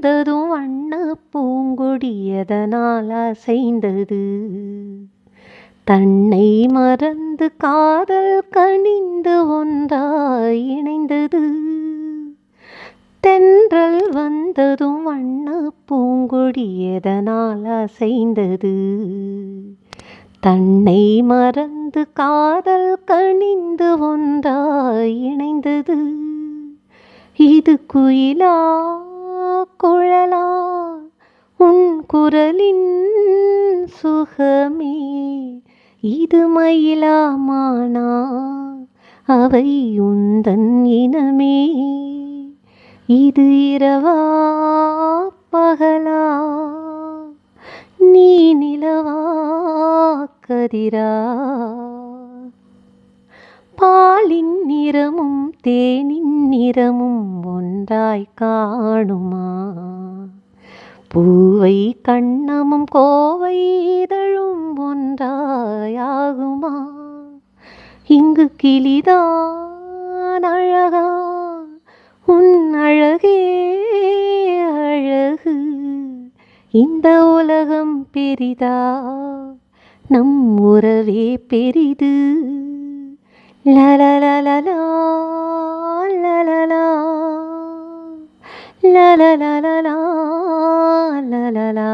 வந்ததும் வண்ண பூங்கொடியதனால் அசைந்தது. தன்னை மறந்து காதல் கனிந்து ஒன்றாய் இணைந்தது. தென்றல் வந்ததும் வண்ண பூங்கொடியதனால் அசைந்தது. தன்னை மறந்து காதல் கனிந்து ஒன்றாய் இணைந்தது. இது குயிலா குழலா உன் குரலின் சுகமே, இது மயிலா மானா அவை உந்தன் இனமே, இது இரவா பகலா நீ நிலவா கதிரா. பாலின் நிறமும் தேனின் நிறமும் ஒன்றாய் காணுமா, பூவை கண்ணமும் கோவை இதழும் ஒன்றாயாகுமா. இங்கு கிளிதான் அழகா உன் அழகே அழகு, இந்த உலகம் பெரிதா நம் உறவே பெரிது. லலலலலா லலலா லலலலலா லலலா.